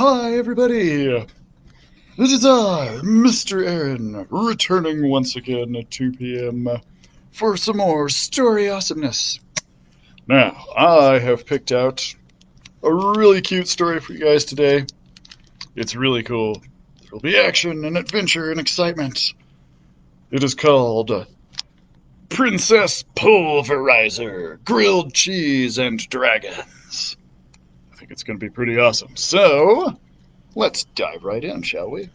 Hi, everybody! It is I, Mr. Aaron, returning once again at 2 p.m. For some more story awesomeness. Now, I have picked out a really cute story for you guys today. It's really cool. There will be action and adventure and excitement. It is called Princess Pulverizer, Grilled Cheese and Dragons. I think it's going to be pretty awesome. So, let's dive right in, shall we?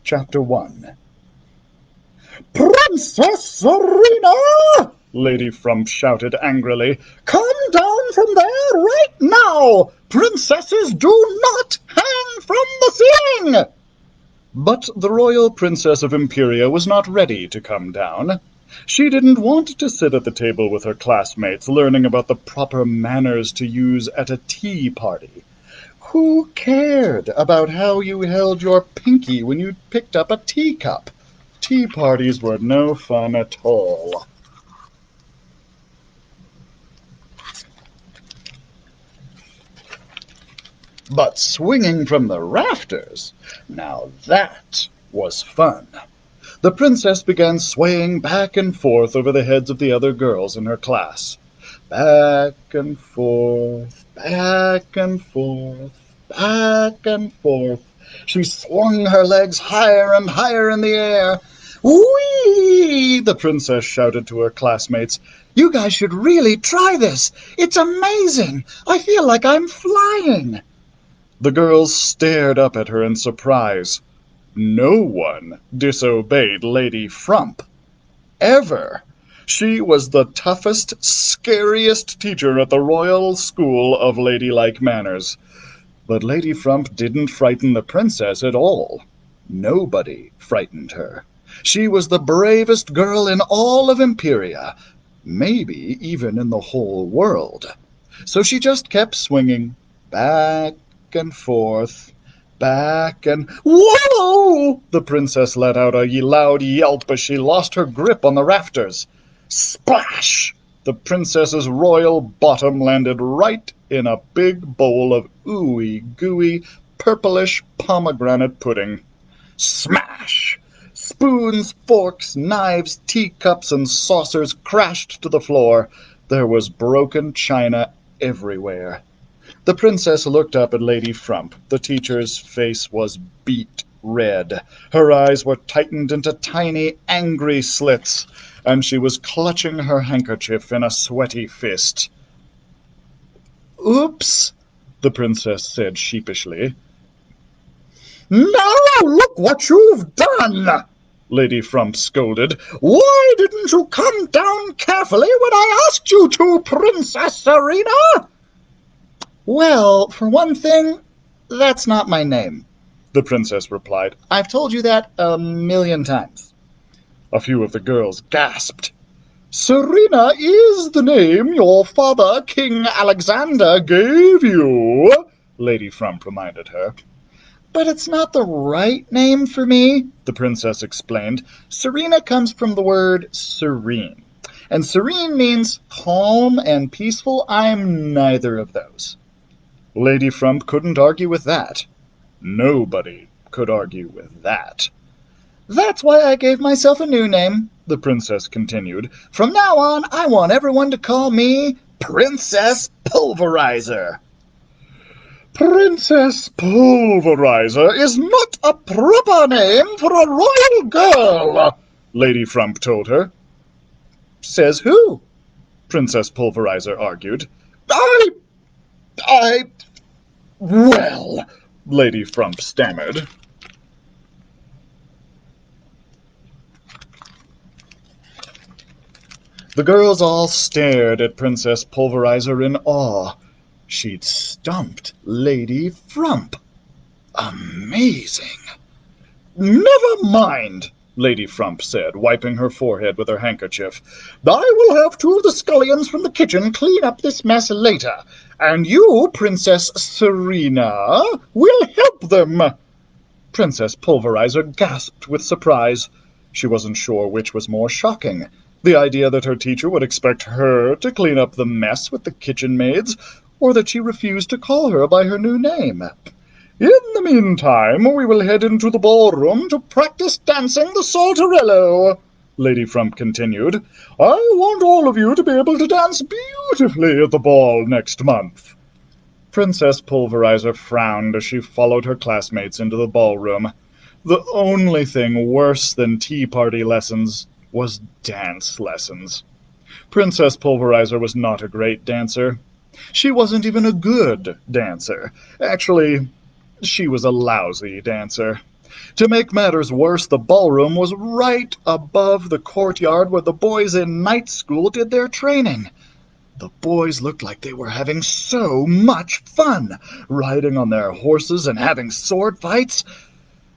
Chapter 1. Princess Serena! Lady Frump shouted angrily. Come down from there right now! Princesses do not hang from the ceiling! But the royal princess of Imperia was not ready to come down. She didn't want to sit at the table with her classmates learning about the proper manners to use at a tea party. Who cared about how you held your pinky when you picked up a teacup? Tea parties were no fun at all. But swinging from the rafters, now that was fun. The princess began swaying back and forth over the heads of the other girls in her class. Back and forth, back and forth, back and forth. She swung her legs higher and higher in the air. Whee! The princess shouted to her classmates. You guys should really try this. It's amazing. I feel like I'm flying. The girls stared up at her in surprise. No one disobeyed Lady Frump. Ever. She was the toughest, scariest teacher at the Royal School of Ladylike Manners. But Lady Frump didn't frighten the princess at all. Nobody frightened her. She was the bravest girl in all of Imperia, maybe even in the whole world. So she just kept swinging, back and forth, back and... Whoa! The princess let out a loud yelp as she lost her grip on the rafters. Splash! The princess's royal bottom landed right in a big bowl of ooey gooey, purplish pomegranate pudding. Smash! Spoons, forks, knives, teacups, and saucers crashed to the floor. There was broken china everywhere. The princess looked up at Lady Frump. The teacher's face was beet red. Her eyes were tightened into tiny, angry slits, and she was clutching her handkerchief in a sweaty fist. Oops, the princess said sheepishly. Now look what you've done, Lady Frump scolded. Why didn't you come down carefully when I asked you to, Princess Serena? Well, for one thing, that's not my name, the princess replied. I've told you that 1,000,000 times. A few of the girls gasped. Serena is the name your father, King Alexander, gave you, Lady Frump reminded her. But it's not the right name for me, the princess explained. Serena comes from the word serene, and serene means calm and peaceful. I'm neither of those. Lady Frump couldn't argue with that. Nobody could argue with that. That's why I gave myself a new name, the princess continued. From now on, I want everyone to call me Princess Pulverizer. Princess Pulverizer is not a proper name for a royal girl, Lady Frump told her. Says who? Princess Pulverizer argued. Well, Lady Frump stammered. The girls all stared at Princess Pulverizer in awe. She'd stumped Lady Frump. Amazing. Never mind, Lady Frump said, wiping her forehead with her handkerchief. I will have two of the scullions from the kitchen clean up this mess later, and you, Princess Serena, will help them. Princess Pulverizer gasped with surprise. She wasn't sure which was more shocking, The idea that her teacher would expect her to clean up the mess with the kitchen maids, or that she refused to call her by her new name. In the meantime, we will head into the ballroom to practice dancing the Saltarello, Lady Frump continued. I want all of you to be able to dance beautifully at the ball next month. Princess Pulverizer frowned as she followed her classmates into the ballroom. The only thing worse than tea party lessons was dance lessons. Princess Pulverizer was not a great dancer. She wasn't even a good dancer. Actually, she was a lousy dancer. To make matters worse, the ballroom was right above the courtyard where the boys in night school did their training. The boys looked like they were having so much fun, riding on their horses and having sword fights.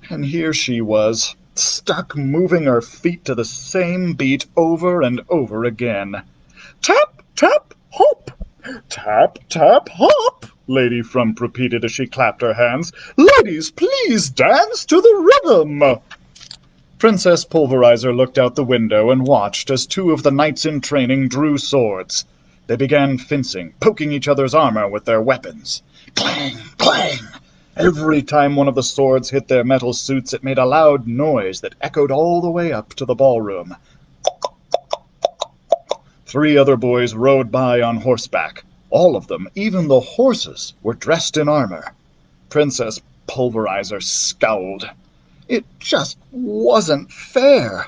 And here she was, stuck moving her feet to the same beat over and over again. Tap, tap, hop! Tap, tap, hop! Lady Frump repeated as she clapped her hands. Ladies, please dance to the rhythm! Princess Pulverizer looked out the window and watched as two of the knights in training drew swords. They began fencing, poking each other's armor with their weapons. Clang, clang! Every time one of the swords hit their metal suits, it made a loud noise that echoed all the way up to the ballroom. 3 other boys rode by on horseback. All of them, even the horses, were dressed in armor. Princess Pulverizer scowled. It just wasn't fair.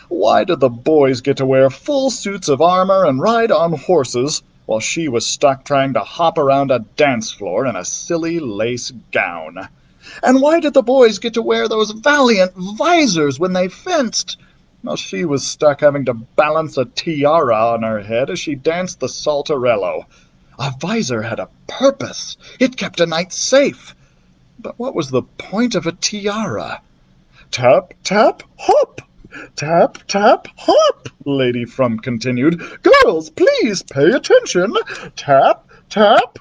Why did the boys get to wear full suits of armor and ride on horses, while she was stuck trying to hop around a dance floor in a silly lace gown? And why did the boys get to wear those valiant visors when they fenced, while she was stuck having to balance a tiara on her head as she danced the Saltarello? A visor had a purpose. It kept a knight safe. But what was the point of a tiara? Tap, tap, hop! Tap, tap, hop! Lady Frump continued. Girls, please pay attention. Tap, tap.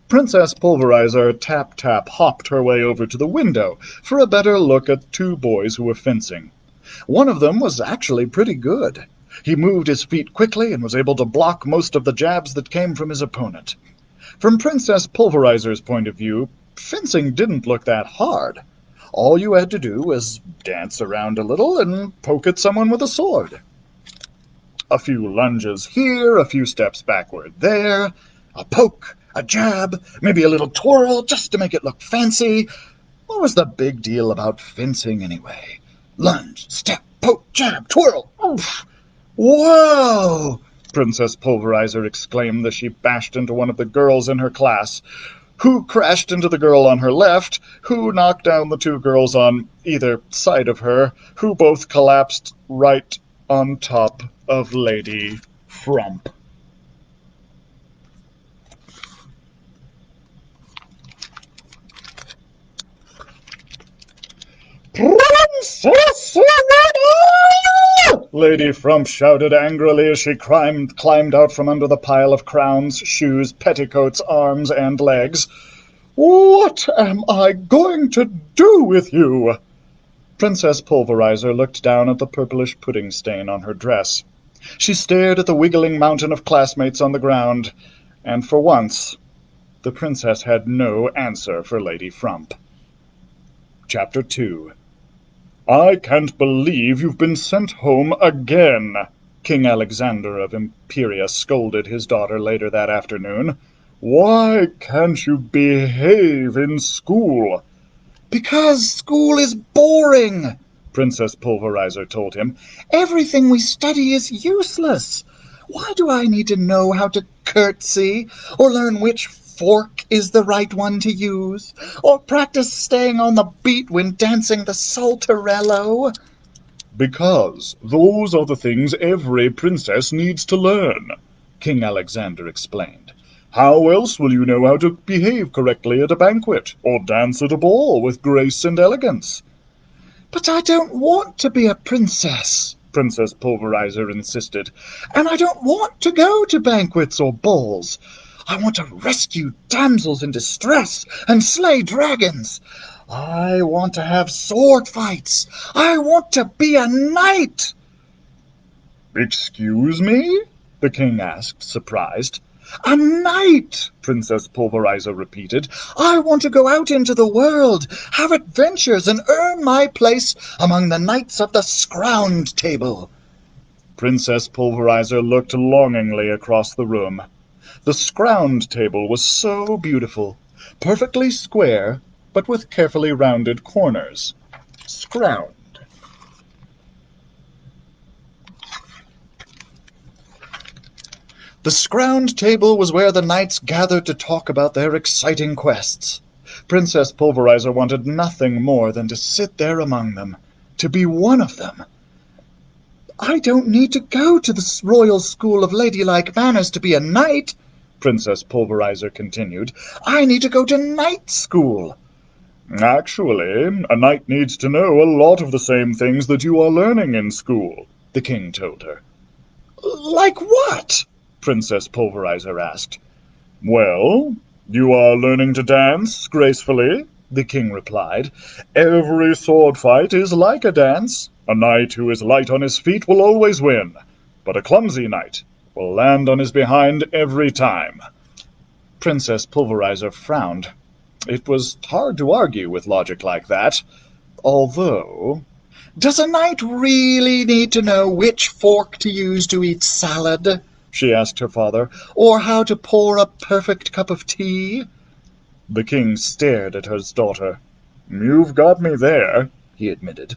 Princess Pulverizer tap-tap-hopped her way over to the window for a better look at 2 boys who were fencing. One of them was actually pretty good. He moved his feet quickly and was able to block most of the jabs that came from his opponent. From Princess Pulverizer's point of view, fencing didn't look that hard. All you had to do was dance around a little and poke at someone with a sword. A few lunges here, a few steps backward there, a poke, a jab, maybe a little twirl just to make it look fancy. What was the big deal about fencing anyway? Lunge, step, poke, jab, twirl. Oof! Whoa! Princess Pulverizer exclaimed as she bashed into one of the girls in her class, who crashed into the girl on her left, who knocked down the 2 girls on either side of her, who both collapsed right on top of Lady Frump. Princess Loretta! Lady Frump shouted angrily as she climbed out from under the pile of crowns, shoes, petticoats, arms, and legs. What am I going to do with you? Princess Pulverizer looked down at the purplish pudding stain on her dress. She stared at the wiggling mountain of classmates on the ground, and for once, the princess had no answer for Lady Frump. Chapter 2. I can't believe you've been sent home again, King Alexander of Imperia scolded his daughter later that afternoon. Why can't you behave in school? Because school is boring, Princess Pulverizer told him. Everything we study is useless. Why do I need to know how to curtsy, or learn which fork is the right one to use, or practice staying on the beat when dancing the Saltarello? Because those are the things every princess needs to learn, King Alexander explained. How else will you know how to behave correctly at a banquet, or dance at a ball with grace and elegance? But I don't want to be a princess, Princess Pulverizer insisted, and I don't want to go to banquets or balls. I want to rescue damsels in distress and slay dragons. I want to have sword fights. I want to be a knight. "Excuse me?" the king asked, surprised. "A knight!" Princess Pulverizer repeated. "I want to go out into the world, have adventures, and earn my place among the knights of the Scround Table." Princess Pulverizer looked longingly across the room. The Scround Table was so beautiful, perfectly square, but with carefully rounded corners. Scround. The Scround Table was where the knights gathered to talk about their exciting quests. Princess Pulverizer wanted nothing more than to sit there among them, to be one of them. "I don't need to go to the Royal School of Ladylike Manners to be a knight," Princess Pulverizer continued. "I need to go to night school." "Actually, a knight needs to know a lot of the same things that you are learning in school," the king told her. "Like what?" Princess Pulverizer asked. "Well, you are learning to dance gracefully," the king replied. "Every sword fight is like a dance. A knight who is light on his feet will always win, but a clumsy knight will land on his behind every time." Princess Pulverizer frowned. It was hard to argue with logic like that, although... "Does a knight really need to know which fork to use to eat salad?" she asked her father, "or how to pour a perfect cup of tea?" The king stared at his daughter. "You've got me there," he admitted.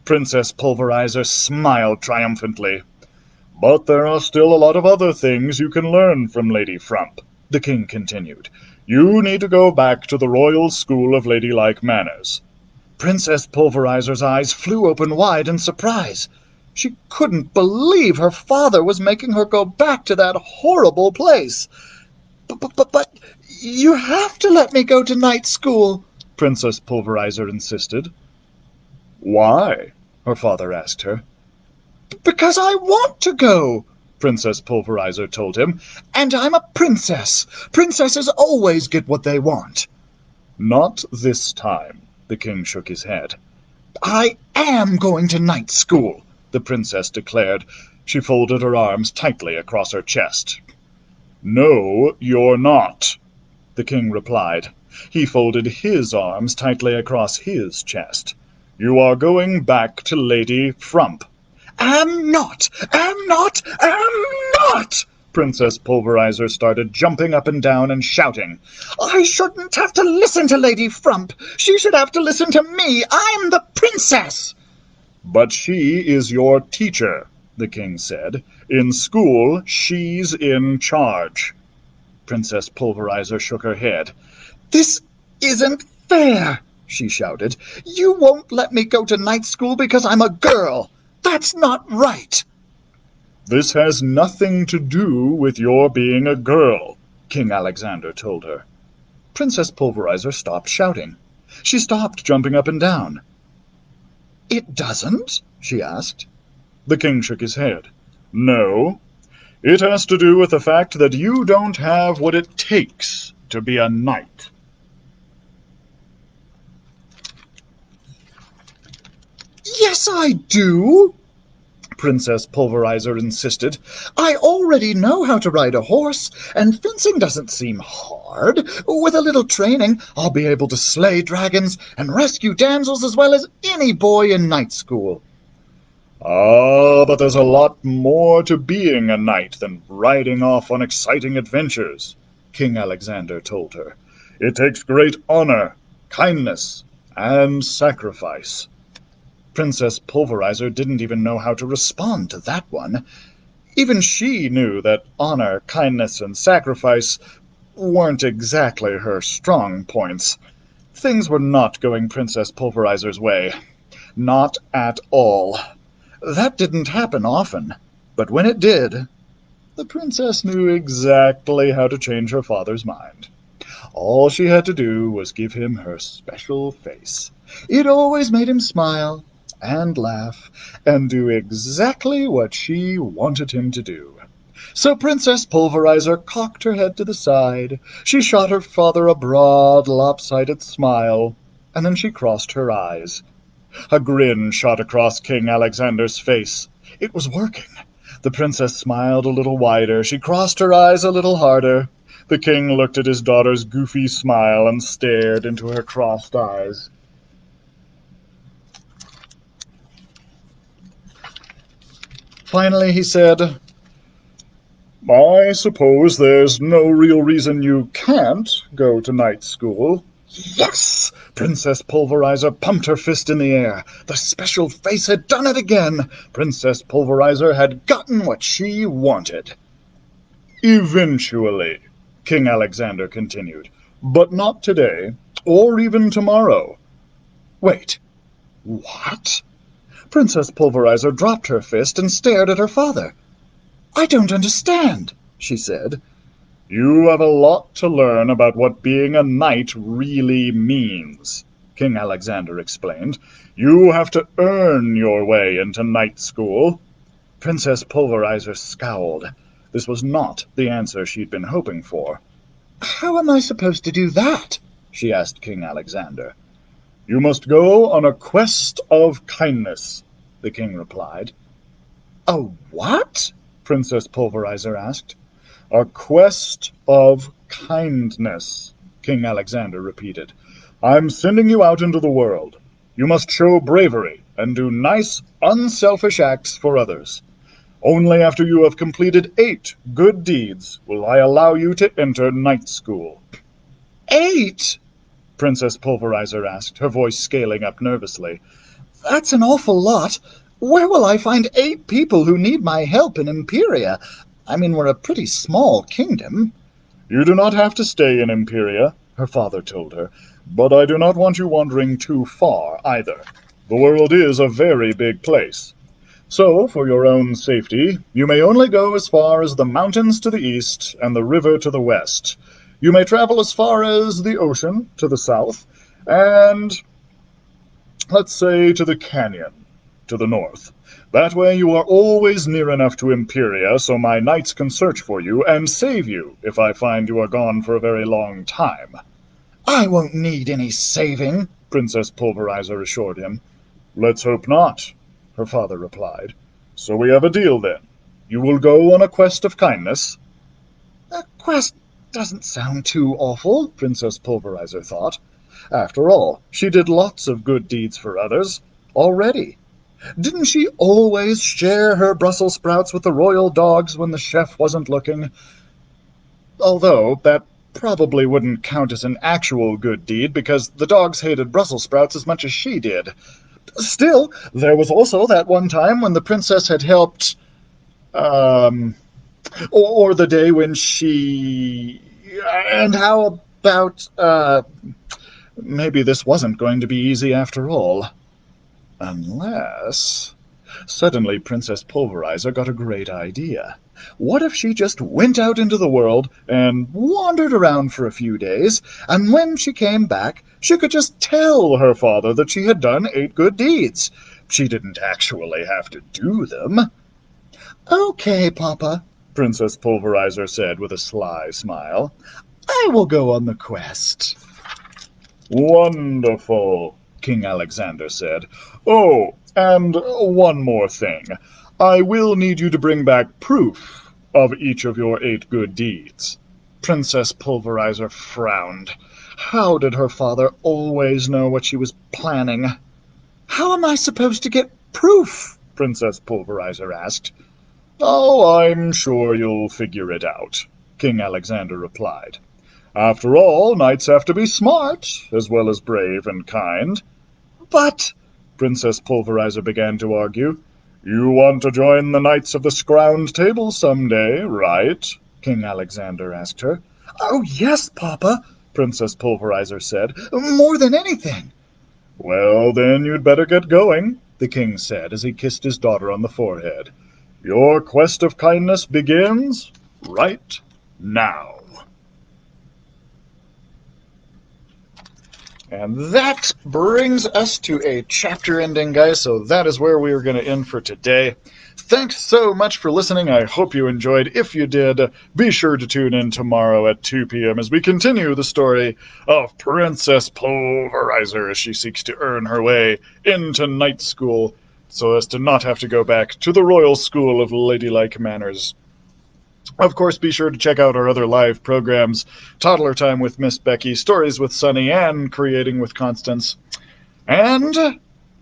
Princess Pulverizer smiled triumphantly. "But there are still a lot of other things you can learn from Lady Frump," the king continued. "You need to go back to the Royal School of Ladylike Manners." Princess Pulverizer's eyes flew open wide in surprise. She couldn't believe her father was making her go back to that horrible place. But you have to let me go to night school," Princess Pulverizer insisted. "Why?" her father asked her. "Because I want to go," Princess Pulverizer told him. "And I'm a princess. Princesses always get what they want." "Not this time," the king shook his head. "I am going to night school," the princess declared. She folded her arms tightly across her chest. "No, you're not," the king replied. He folded his arms tightly across his chest. "You are going back to Lady Frump." "Am not! Am not! Am not!" Princess Pulverizer started jumping up and down and shouting. "I shouldn't have to listen to Lady Frump. She should have to listen to me. I'm the princess." "But she is your teacher," the king said. "In school, she's in charge." Princess Pulverizer shook her head. "This isn't fair," she shouted. "You won't let me go to night school because I'm a girl. That's not right." "This has nothing to do with your being a girl," King Alexander told her. Princess Pulverizer stopped shouting. She stopped jumping up and down. "It doesn't?" she asked. The king shook his head. "No. It has to do with the fact that you don't have what it takes to be a knight." "Yes, I do," Princess Pulverizer insisted. "I already know how to ride a horse, and fencing doesn't seem hard. With a little training, I'll be able to slay dragons and rescue damsels as well as any boy in night school." "Ah, but there's a lot more to being a knight than riding off on exciting adventures," King Alexander told her. "It takes great honor, kindness, and sacrifice." Princess Pulverizer didn't even know how to respond to that one. Even she knew that honor, kindness, and sacrifice weren't exactly her strong points. Things were not going Princess Pulverizer's way. Not at all. That didn't happen often, but when it did, the princess knew exactly how to change her father's mind. All she had to do was give him her special face. It always made him smile and laugh and do exactly what she wanted him to do. So Princess Pulverizer cocked her head to the side, she shot her father a broad, lopsided smile, and then she crossed her eyes. A grin shot across King Alexander's face. It was working. The princess smiled a little wider. She crossed her eyes a little harder. The king looked at his daughter's goofy smile and stared into her crossed eyes. Finally, he said, "I suppose there's no real reason you can't go to night school." Yes! Princess Pulverizer pumped her fist in the air. The special face had done it again. Princess Pulverizer had gotten what she wanted. "Eventually," King Alexander continued, "but not today, or even tomorrow." Wait, what? Princess Pulverizer dropped her fist and stared at her father. "I don't understand," she said. "You have a lot to learn about what being a knight really means," King Alexander explained. "You have to earn your way into night school." Princess Pulverizer scowled. This was not the answer she'd been hoping for. "How am I supposed to do that?" she asked King Alexander. "You must go on a quest of kindness," the king replied. "A what?" Princess Pulverizer asked. "A quest of kindness," King Alexander repeated. "I'm sending you out into the world. You must show bravery and do nice, unselfish acts for others. Only after you have completed 8 good deeds will I allow you to enter night school." 8? Princess Pulverizer asked, her voice scaling up nervously. "That's an awful lot. Where will I find 8 people who need my help in Imperia? I mean, we're a pretty small kingdom." "You do not have to stay in Imperia," her father told her, "but I do not want you wandering too far, either. The world is a very big place. So, for your own safety, you may only go as far as the mountains to the east and the river to the west. You may travel as far as the ocean to the south, and, let's say, to the canyon to the north. That way you are always near enough to Imperia so my knights can search for you and save you if I find you are gone for a very long time." "I won't need any saving," Princess Pulverizer assured him. "Let's hope not," her father replied. "So we have a deal, then. You will go on a quest of kindness." "A quest doesn't sound too awful," Princess Pulverizer thought. After all, she did lots of good deeds for others already. Didn't she always share her Brussels sprouts with the royal dogs when the chef wasn't looking? Although that probably wouldn't count as an actual good deed because the dogs hated Brussels sprouts as much as she did. Still, there was also that one time when the princess had helped, or the day when she... And how about, maybe this wasn't going to be easy after all. Unless... Suddenly, Princess Pulverizer got a great idea. What if she just went out into the world and wandered around for a few days, and when she came back, she could just tell her father that she had done 8 good deeds. She didn't actually have to do them. "Okay, Papa," Princess Pulverizer said with a sly smile. "I will go on the quest." "Wonderful," King Alexander said. "Oh, and one more thing. I will need you to bring back proof of each of your 8 good deeds." Princess Pulverizer frowned. How did her father always know what she was planning? "How am I supposed to get proof?" Princess Pulverizer asked. "Oh, I'm sure you'll figure it out," King Alexander replied. "After all, knights have to be smart, as well as brave and kind." "But," Princess Pulverizer began to argue, "you want to join the Knights of the Scround Table someday, right?" King Alexander asked her. "Oh, yes, Papa," Princess Pulverizer said, "more than anything." "Well, then you'd better get going," the king said as he kissed his daughter on the forehead. "Your quest of kindness begins right now." And that brings us to a chapter ending, guys, so that is where we are going to end for today. Thanks so much for listening. I hope you enjoyed. If you did, be sure to tune in tomorrow at 2 p.m. as we continue the story of Princess Pulverizer as she seeks to earn her way into night school so as to not have to go back to the Royal School of Ladylike Manners. Of course, be sure to check out our other live programs, Toddler Time with Miss Becky, Stories with Sunny, and Creating with Constance. And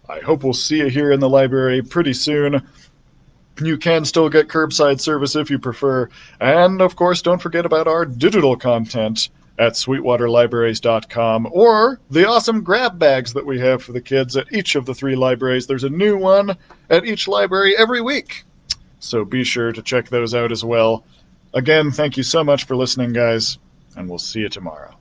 I hope we'll see you here in the library pretty soon. You can still get curbside service if you prefer. And, of course, don't forget about our digital content at sweetwaterlibraries.com, or the awesome grab bags that we have for the kids at each of the 3 libraries. There's a new one at each library every week, so be sure to check those out as well. Again, thank you so much for listening, guys, and we'll see you tomorrow.